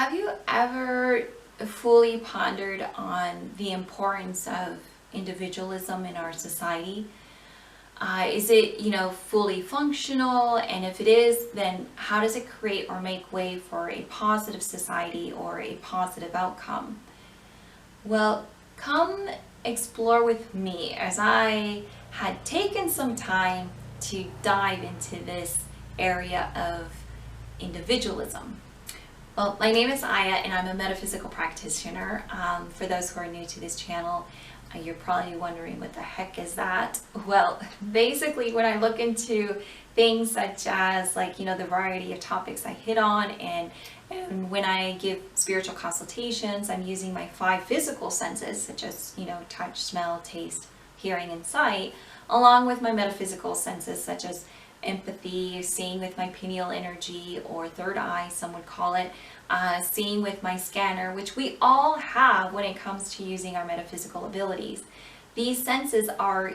Have you ever fully pondered on the importance of individualism in our society? Is it, fully functional? And if it is, then how does it create or make way for a positive society or a positive outcome? Well, come explore with me as I had taken some time to dive into this area of individualism. Well, my name is Aya and I'm a metaphysical practitioner. For those who are new to this channel, you're probably wondering what the heck is that? Well, basically when I look into things such as the variety of topics I hit on and when I give spiritual consultations, I'm using my 5 physical senses such as, touch, smell, taste, hearing, and sight, along with my metaphysical senses such as empathy, seeing with my pineal energy or third eye, some would call it, seeing with my scanner, which we all have when it comes to using our metaphysical abilities. These senses are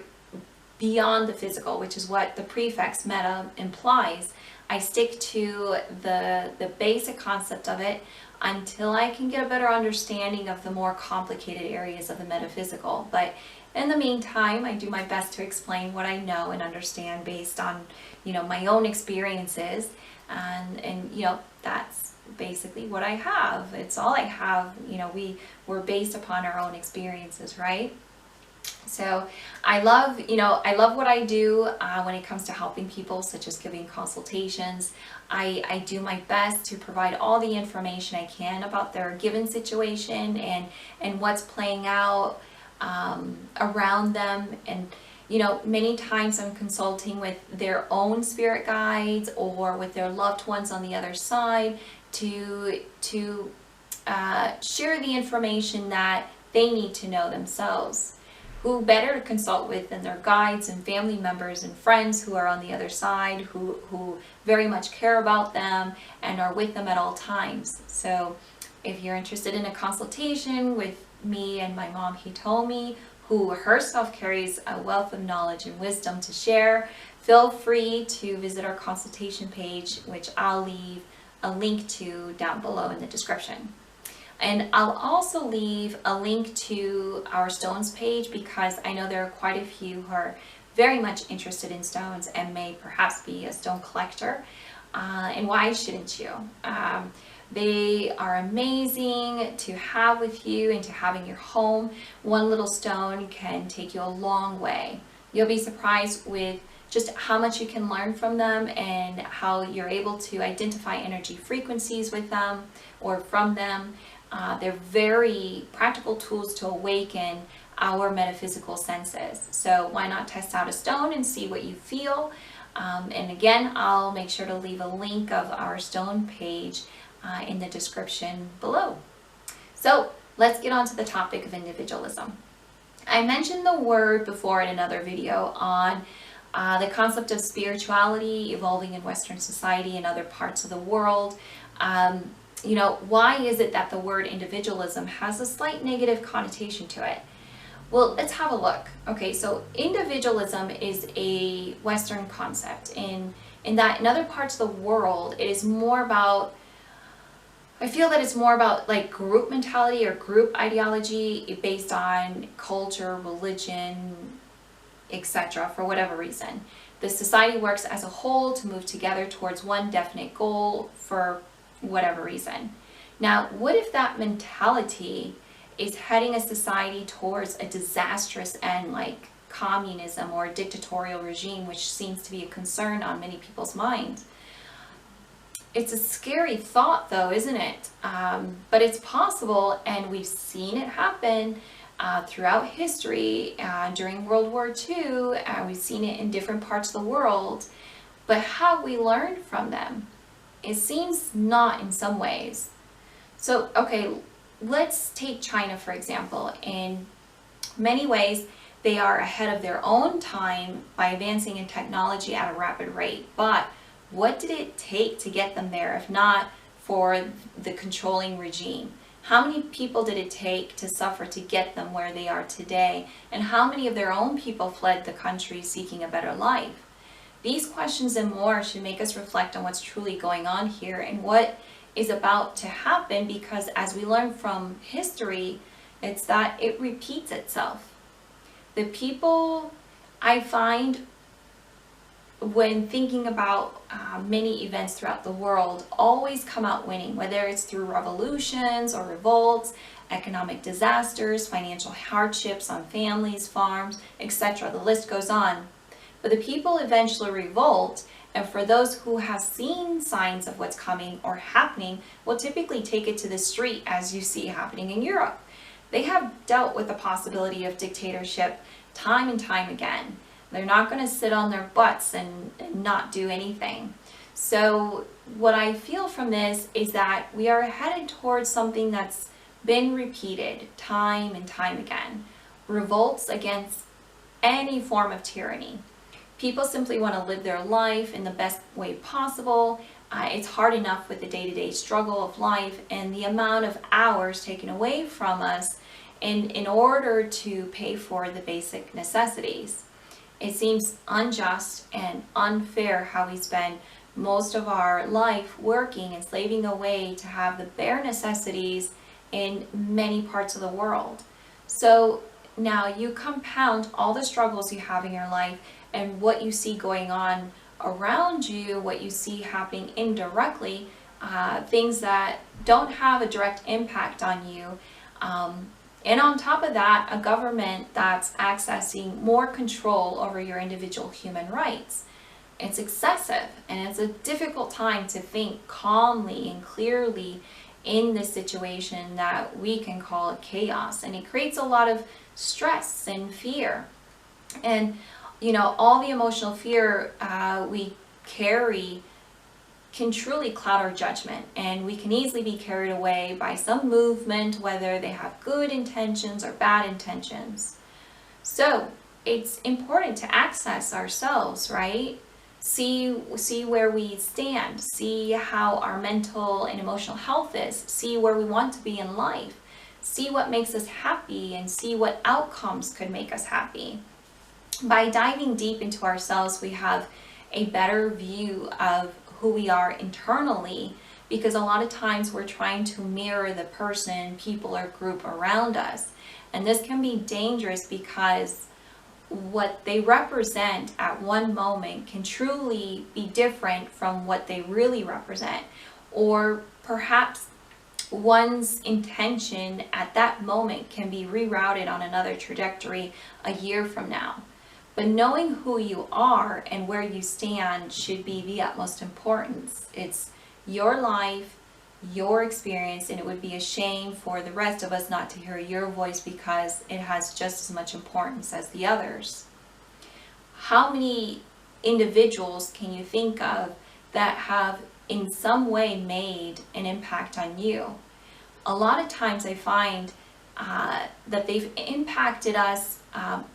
beyond the physical, which is what the prefix meta implies. I stick to the basic concept of it until I can get a better understanding of the more complicated areas of the metaphysical. But in the meantime, I do my best to explain what I know and understand based on, my own experiences. And that's basically what I have. It's all I have. We're based upon our own experiences, right? So I love what I do when it comes to helping people, such as giving consultations. I do my best to provide all the information I can about their given situation and what's playing out around them. And many times I'm consulting with their own spirit guides or with their loved ones on the other side to share the information that they need to know themselves. Who better to consult with than their guides and family members and friends who are on the other side, who very much care about them and are with them at all times. So if you're interested in a consultation with me and my mom Hitomi, who herself carries a wealth of knowledge and wisdom to share, feel free to visit our consultation page, which I'll leave a link to down below in the description. And I'll also leave a link to our stones page because I know there are quite a few who are very much interested in stones and may perhaps be a stone collector. And why shouldn't you? They are amazing to have with you and to have in your home. One little stone can take you a long way. You'll be surprised with just how much you can learn from them and how you're able to identify energy frequencies with them or from them. They're very practical tools to awaken our metaphysical senses. So why not test out a stone and see what you feel? And again, I'll make sure to leave a link of our stone page in the description below. So let's get on to the topic of individualism. I mentioned the word before in another video on the concept of spirituality evolving in Western society and other parts of the world. Why is it that the word individualism has a slight negative connotation to it? Well, let's have a look. Okay, so individualism is a Western concept in that in other parts of the world, it is more about, I feel that it's more about like group mentality or group ideology based on culture, religion, etc. for whatever reason. The society works as a whole to move together towards one definite goal for whatever reason. Now, what if that mentality is heading a society towards a disastrous end like communism or a dictatorial regime, which seems to be a concern on many people's minds? It's a scary thought though, isn't it? But it's possible, and we've seen it happen throughout history. During World War II, we've seen it in different parts of the world. But have we learned from them? It seems not in some ways. So, okay, let's take China for example. In many ways, they are ahead of their own time by advancing in technology at a rapid rate. But what did it take to get them there, if not for the controlling regime? How many people did it take to suffer to get them where they are today? And how many of their own people fled the country seeking a better life? These questions and more should make us reflect on what's truly going on here and what is about to happen, because as we learn from history, it's that it repeats itself. The people I find when thinking about many events throughout the world always come out winning, whether it's through revolutions or revolts, economic disasters, financial hardships on families, farms, etc. The list goes on. But the people eventually revolt, and for those who have seen signs of what's coming or happening, will typically take it to the street, as you see happening in Europe. They have dealt with the possibility of dictatorship time and time again. They're not going to sit on their butts and not do anything. So what I feel from this is that we are headed towards something that's been repeated time and time again. Revolts against any form of tyranny. People simply want to live their life in the best way possible. It's hard enough with the day-to-day struggle of life and the amount of hours taken away from us in order to pay for the basic necessities. It seems unjust and unfair how we spend most of our life working and slaving away to have the bare necessities in many parts of the world. So now you compound all the struggles you have in your life and what you see going on around you, what you see happening indirectly, things that don't have a direct impact on you. And on top of that, a government that's accessing more control over your individual human rights. It's excessive, and it's a difficult time to think calmly and clearly in this situation that we can call chaos. And it creates a lot of stress and fear. And, you know, all the emotional fear we carry can truly cloud our judgment, and we can easily be carried away by some movement, whether they have good intentions or bad intentions. So it's important to access ourselves, right? See where we stand, see how our mental and emotional health is, see where we want to be in life, see what makes us happy, and see what outcomes could make us happy. By diving deep into ourselves, we have a better view of who we are internally, because a lot of times we're trying to mirror the person, people, or group around us. And this can be dangerous because what they represent at one moment can truly be different from what they really represent. Or perhaps one's intention at that moment can be rerouted on another trajectory a year from now. But knowing who you are and where you stand should be the utmost importance. It's your life, your experience, and it would be a shame for the rest of us not to hear your voice because it has just as much importance as the others. How many individuals can you think of that have in some way made an impact on you? A lot of times I find that they've impacted us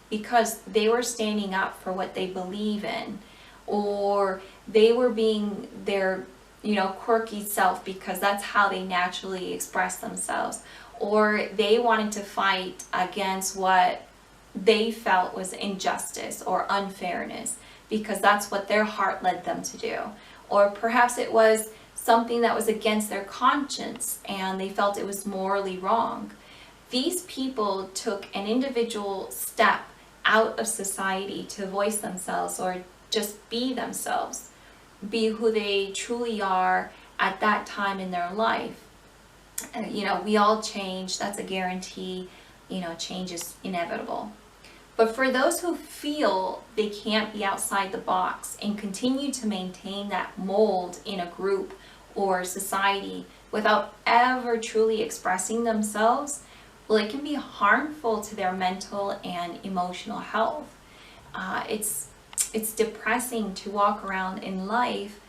because they were standing up for what they believe in, or they were being their quirky self because that's how they naturally express themselves, or they wanted to fight against what they felt was injustice or unfairness because that's what their heart led them to do, or perhaps it was something that was against their conscience and they felt it was morally wrong. These people took an individual step out of society to voice themselves or just be themselves, be who they truly are at that time in their life. We all change, that's a guarantee, change is inevitable. But for those who feel they can't be outside the box and continue to maintain that mold in a group or society without ever truly expressing themselves, well, it can be harmful to their mental and emotional health. It's depressing to walk around in life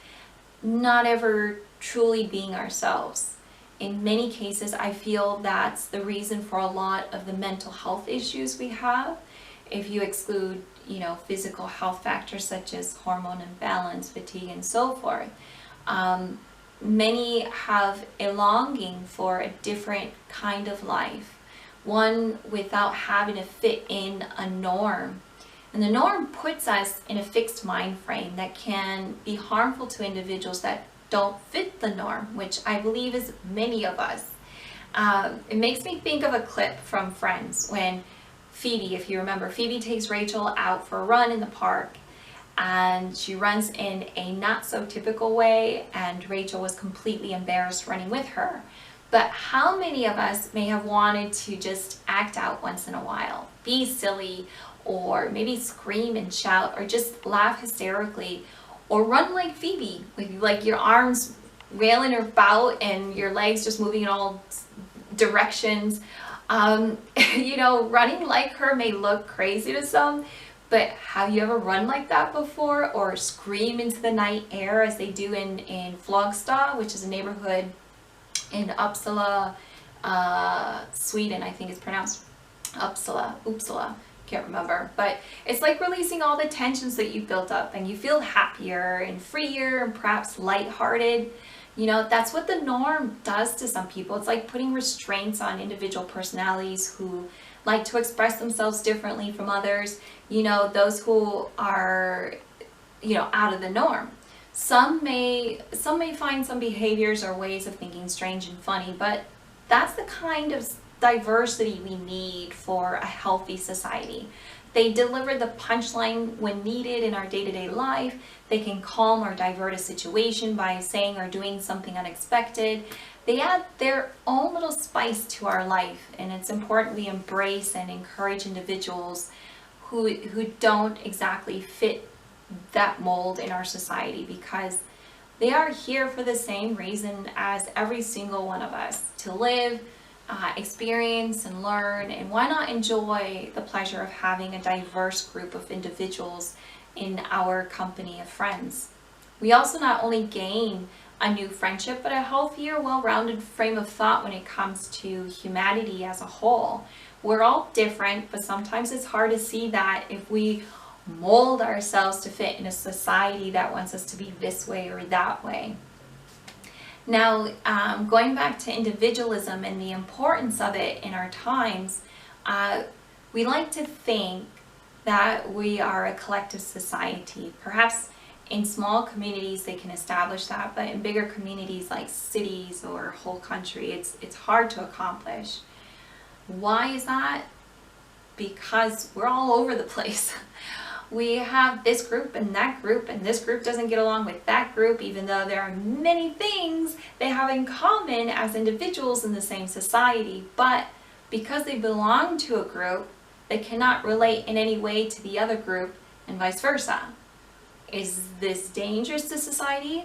not ever truly being ourselves. In many cases, I feel that's the reason for a lot of the mental health issues we have. If you exclude, physical health factors such as hormone imbalance, fatigue, and so forth, many have a longing for a different kind of life, one without having to fit in a norm. And the norm puts us in a fixed mind frame that can be harmful to individuals that don't fit the norm, which I believe is many of us. It makes me think of a clip from Friends when Phoebe, if you remember, Phoebe takes Rachel out for a run in the park, and she runs in a not so typical way, and Rachel was completely embarrassed running with her. But how many of us may have wanted to just act out once in a while, be silly, or maybe scream and shout, or just laugh hysterically, or run like Phoebe, with like your arms railing about and your legs just moving in all directions. Running like her may look crazy to some, but have you ever run like that before, or scream into the night air as they do in Flogstad, which is a neighborhood in Uppsala, Sweden, I think it's pronounced Uppsala, can't remember. But it's like releasing all the tensions that you built up, and you feel happier and freer and perhaps lighthearted. That's what the norm does to some people. It's like putting restraints on individual personalities who like to express themselves differently from others, those who are, out of the norm. Some may find some behaviors or ways of thinking strange and funny, but that's the kind of diversity we need for a healthy society. They deliver the punchline when needed in our day-to-day life. They can calm or divert a situation by saying or doing something unexpected. They add their own little spice to our life, and it's important we embrace and encourage individuals who don't exactly fit that mold in our society, because they are here for the same reason as every single one of us, to live, experience and learn. And why not enjoy the pleasure of having a diverse group of individuals in our company of friends? We also not only gain a new friendship, but a healthier, well-rounded frame of thought when it comes to humanity as a whole. We're all different, but sometimes it's hard to see that if we mold ourselves to fit in a society that wants us to be this way or that way. Now, going back to individualism and the importance of it in our times, we like to think that we are a collective society. Perhaps in small communities they can establish that, but in bigger communities like cities or whole country, it's hard to accomplish. Why is that? Because we're all over the place. We have this group and that group, and this group doesn't get along with that group, even though there are many things they have in common as individuals in the same society. But because they belong to a group, they cannot relate in any way to the other group, and vice versa. Is this dangerous to society?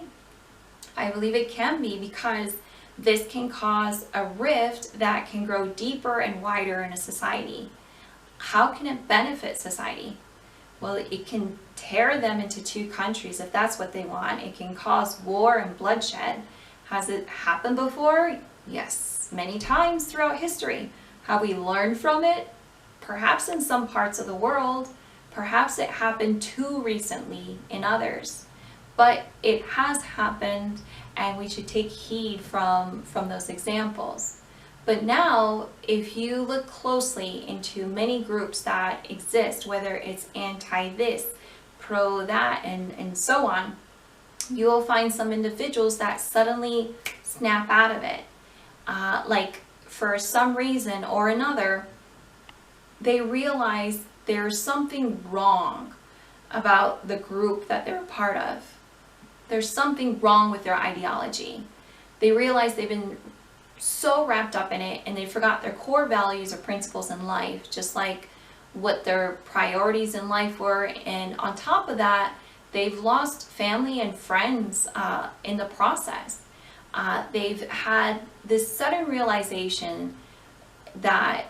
I believe it can be, because this can cause a rift that can grow deeper and wider in a society. How can it benefit society? Well, it can tear them into two countries if that's what they want. It can cause war and bloodshed. Has it happened before? Yes, many times throughout history. Have we learned from it? Perhaps in some parts of the world. Perhaps it happened too recently in others. But it has happened, and we should take heed from those examples. But now, if you look closely into many groups that exist, whether it's anti-this, pro-that, and so on, you will find some individuals that suddenly snap out of it. Like for some reason or another, they realize there's something wrong about the group that they're a part of. There's something wrong with their ideology. They realize they've been so wrapped up in it, and they forgot their core values or principles in life, just like what their priorities in life were. And on top of that, they've lost family and friends in the process. They've had this sudden realization that,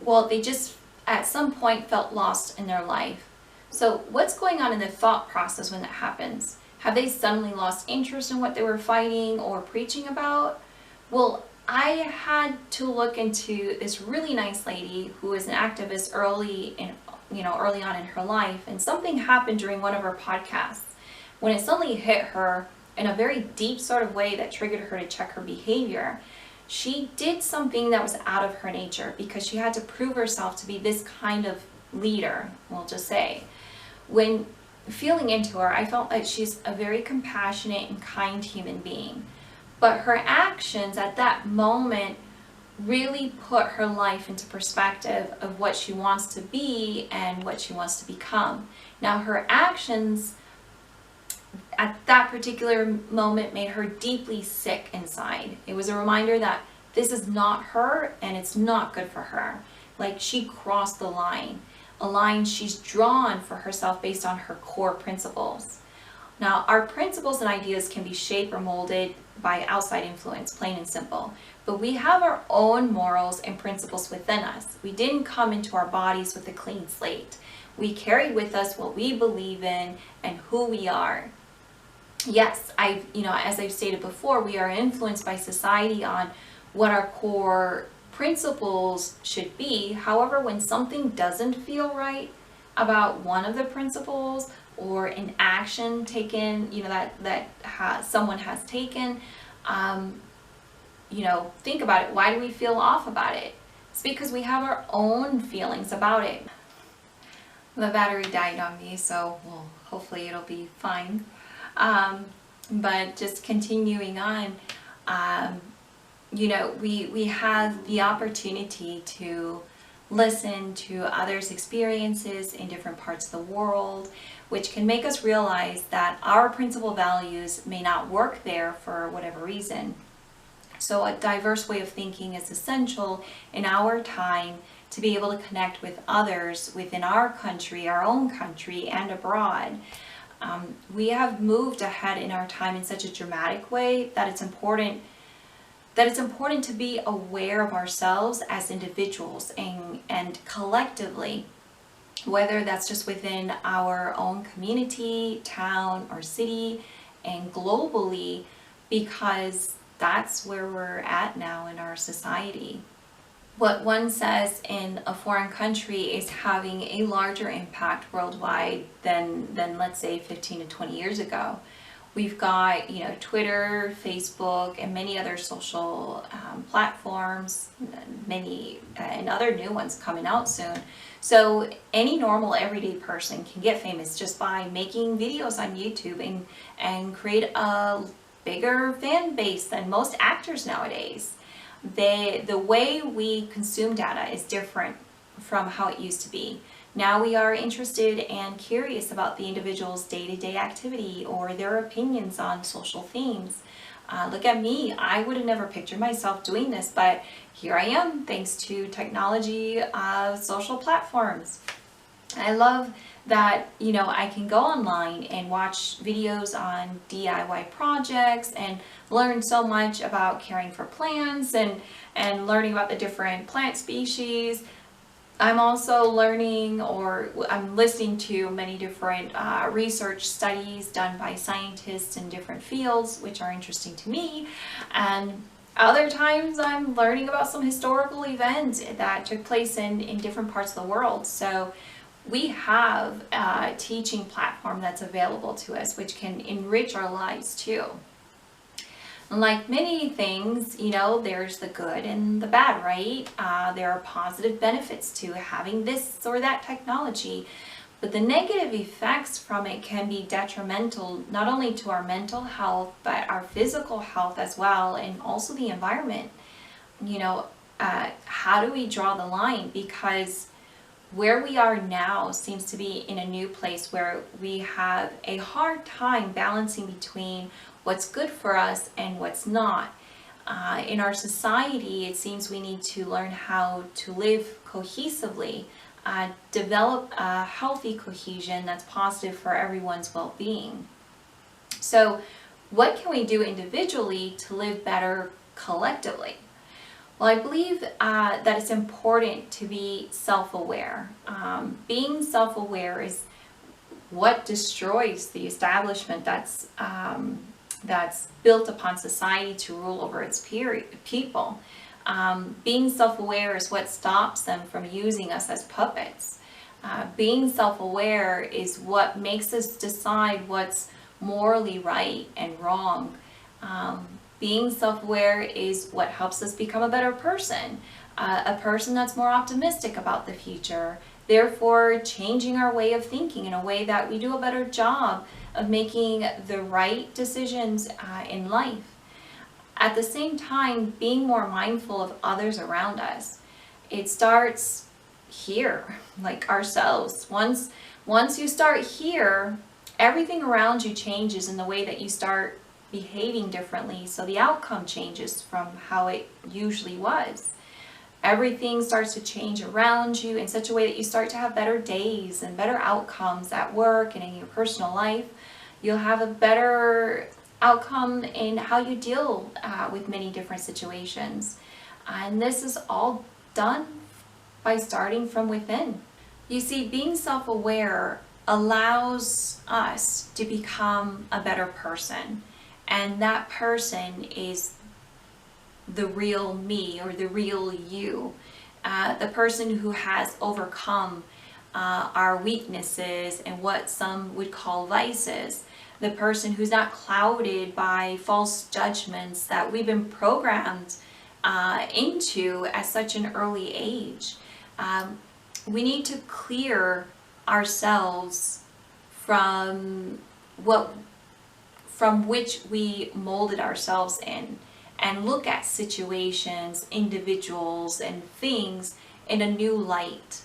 well, they just at some point felt lost in their life. So what's going on in the thought process when that happens? Have they suddenly lost interest in what they were fighting or preaching about? Well, I had to look into this really nice lady who was an activist early on in her life, and something happened during one of her podcasts when it suddenly hit her in a very deep sort of way that triggered her to check her behavior. She did something that was out of her nature because she had to prove herself to be this kind of leader, we'll just say. When feeling into her, I felt like she's a very compassionate and kind human being. But her actions at that moment really put her life into perspective of what she wants to be and what she wants to become. Now, her actions at that particular moment made her deeply sick inside. It was a reminder that this is not her and it's not good for her. Like, she crossed the line, a line she's drawn for herself based on her core principles. Now, our principles and ideas can be shaped or molded by outside influence, plain and simple. But we have our own morals and principles within us. We didn't come into our bodies with a clean slate. We carry with us what we believe in and who we are. Yes, as I've stated before, we are influenced by society on what our core principles should be. However, when something doesn't feel right about one of the principles, or an action taken, someone has taken, think about it. Why do we feel off about it? It's because we have our own feelings about it. The battery died on me, so hopefully it'll be fine. But just continuing on, we have the opportunity to listen to others' experiences in different parts of the world, which can make us realize that our principal values may not work there for whatever reason. So a diverse way of thinking is essential in our time to be able to connect with others within our country, our own country, and abroad. We have moved ahead in our time in such a dramatic way that it's important to be aware of ourselves as individuals and collectively, whether that's just within our own community, town, or city, and globally, because that's where we're at now in our society. What one says in a foreign country is having a larger impact worldwide than let's say 15 to 20 years ago. We've got, Twitter, Facebook, and many other social platforms, and other new ones coming out soon. So any normal everyday person can get famous just by making videos on YouTube and create a bigger fan base than most actors nowadays. The way we consume data is different from how it used to be. Now we are interested and curious about the individual's day-to-day activity or their opinions on social themes. Look at me, I would have never pictured myself doing this, but here I am thanks to technology, social platforms. I love that, I can go online and watch videos on DIY projects and learn so much about caring for plants and learning about the different plant species. I'm also I'm listening to many different research studies done by scientists in different fields, which are interesting to me. And other times I'm learning about some historical events that took place in different parts of the world. So we have a teaching platform that's available to us, which can enrich our lives too. Like many things, there's the good and the bad, right? There are positive benefits to having this or that technology, but the negative effects from it can be detrimental not only to our mental health, but our physical health as well, and also the environment. How do we draw the line? Because where we are now seems to be in a new place where we have a hard time balancing between what's good for us and what's not. In our society, it seems we need to learn how to live cohesively, develop a healthy cohesion that's positive for everyone's well-being. So what can we do individually to live better collectively? Well, I believe that it's important to be self-aware. Being self-aware is what destroys the establishment that's built upon society to rule over its people. Being self-aware is what stops them from using us as puppets. Being self-aware is what makes us decide what's morally right and wrong. Being self-aware is what helps us become a better person, a person that's more optimistic about the future therefore changing our way of thinking in a way that we do a better job of making the right decisions in life. At the same time, being more mindful of others around us. It starts here, like ourselves. Once you start here, everything around you changes in the way that you start behaving differently, so the outcome changes from how it usually was. Everything starts to change around you in such a way that you start to have better days and better outcomes at work and in your personal life. You'll have a better outcome in how you deal with many different situations. And this is all done by starting from within. You see, being self-aware allows us to become a better person. And that person is the real me, or the real you. The person who has overcome our weaknesses and what some would call vices. The person who's not clouded by false judgments that we've been programmed into at such an early age. We need to clear ourselves from which we molded ourselves in, and look at situations, individuals, and things in a new light.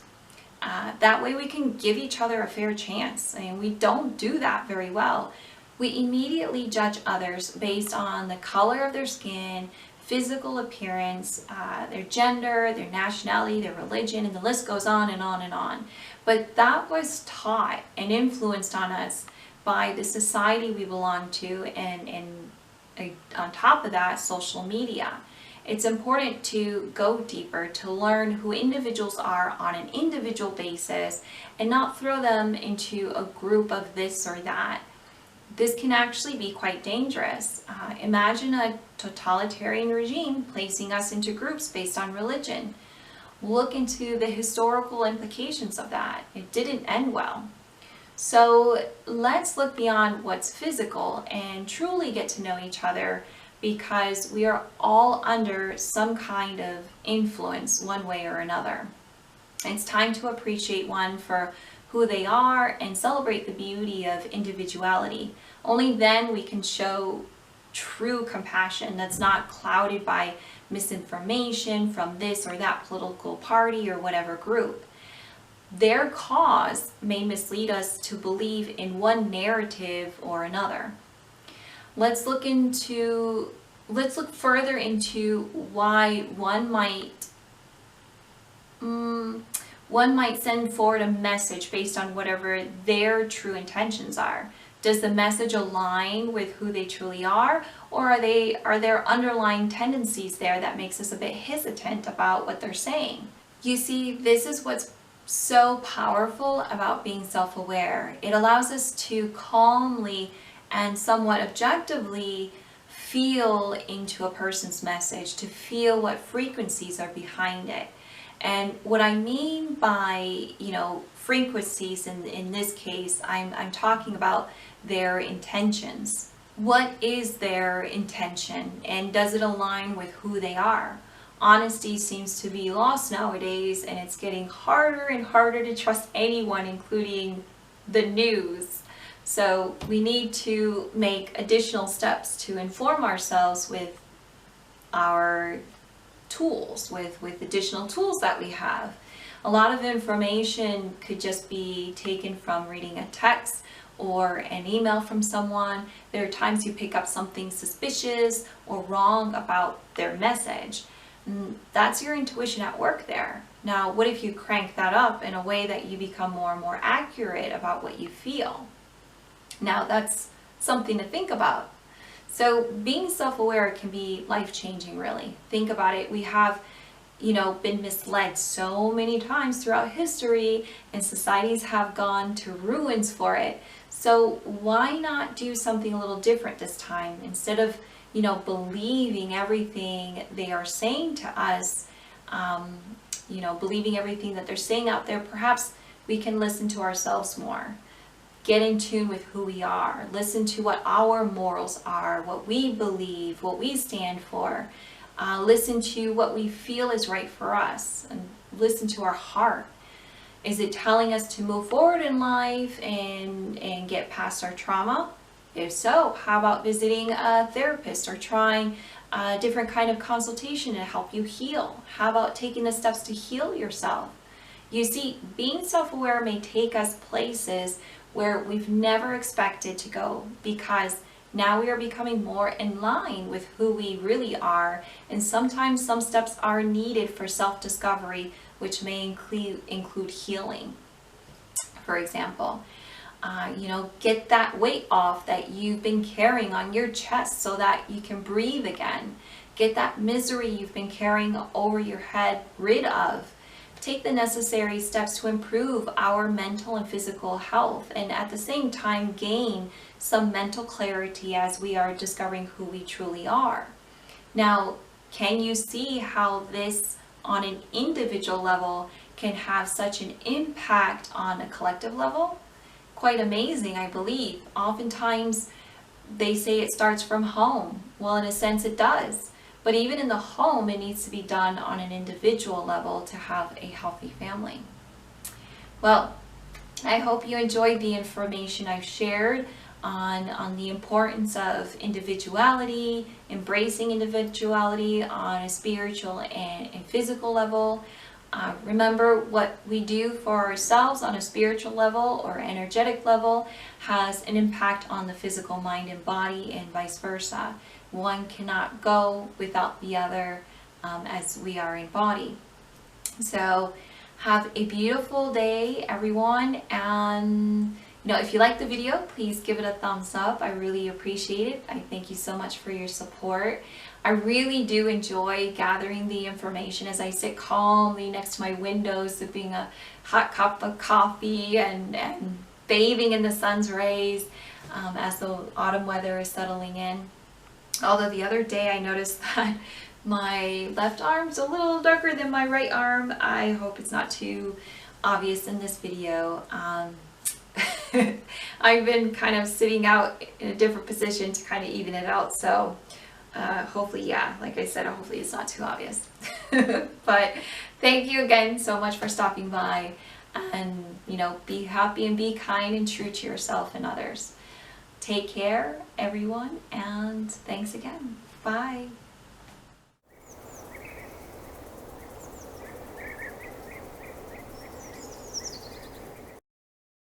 That way we can give each other a fair chance. I mean, we don't do that very well. We immediately judge others based on the color of their skin, physical appearance, their gender, their nationality, their religion, and the list goes on and on and on. But that was taught and influenced on us by the society we belong to, and on top of that, social media. It's important to go deeper, to learn who individuals are on an individual basis and not throw them into a group of this or that. This can actually be quite dangerous. Imagine a totalitarian regime placing us into groups based on religion. Look into the historical implications of that. It didn't end well. So let's look beyond what's physical and truly get to know each other, because we are all under some kind of influence one way or another. It's time to appreciate one for who they are and celebrate the beauty of individuality. Only then we can show true compassion that's not clouded by misinformation from this or that political party or whatever group. Their cause may mislead us to believe in one narrative or another. Let's look further into why one might send forward a message based on whatever their true intentions are. Does the message align with who they truly are, or are there underlying tendencies there that makes us a bit hesitant about what they're saying? You see, this is what's so powerful about being self-aware. It allows us to calmly and somewhat objectively feel into a person's message, to feel what frequencies are behind it. And what I mean by, frequencies in this case, I'm talking about their intentions. What is their intention, and does it align with who they are? Honesty seems to be lost nowadays, and it's getting harder and harder to trust anyone, including the news. So we need to make additional steps to inform ourselves with our tools, with additional tools that we have. A lot of information could just be taken from reading a text or an email from someone. There are times you pick up something suspicious or wrong about their message. That's your intuition at work there. Now, what if you crank that up in a way that you become more and more accurate about what you feel? Now, that's something to think about. So being self-aware can be life-changing, really. Think about it. We have, been misled so many times throughout history, and societies have gone to ruins for it. So why not do something a little different this time? Instead of, believing everything they are saying to us, believing everything that they're saying out there, perhaps we can listen to ourselves more. Get in tune with who we are. Listen to what our morals are, what we believe, what we stand for. Listen to what we feel is right for us, and listen to our heart. Is it telling us to move forward in life and get past our trauma? If so, how about visiting a therapist or trying a different kind of consultation to help you heal? How about taking the steps to heal yourself? You see, being self-aware may take us places where we've never expected to go, because now we are becoming more in line with who we really are, and sometimes some steps are needed for self-discovery, which may include healing. For example, get that weight off that you've been carrying on your chest so that you can breathe again. Get that misery you've been carrying over your head rid of. Take the necessary steps to improve our mental and physical health, and at the same time gain some mental clarity as we are discovering who we truly are. Now, can you see how this on an individual level can have such an impact on a collective level? Quite amazing, I believe. Oftentimes they say it starts from home. Well, in a sense it does. But even in the home, it needs to be done on an individual level to have a healthy family. Well, I hope you enjoyed the information I've shared on the importance of individuality, embracing individuality on a spiritual and physical level. Remember, what we do for ourselves on a spiritual level or energetic level has an impact on the physical mind and body, and vice versa. One cannot go without the other, as we are in body. So have a beautiful day, everyone, and if you like the video, please give it a thumbs up. I really appreciate it. I thank you so much for your support. I really do enjoy gathering the information as I sit calmly next to my window, sipping a hot cup of coffee and bathing in the sun's rays as the autumn weather is settling in. Although the other day I noticed that my left arm's a little darker than my right arm. I hope it's not too obvious in this video. I've been kind of sitting out in a different position to kind of even it out, so hopefully, yeah, like I said, hopefully it's not too obvious. But thank you again so much for stopping by, and be happy and be kind and true to yourself and others. Take care, everyone, and thanks again. Bye.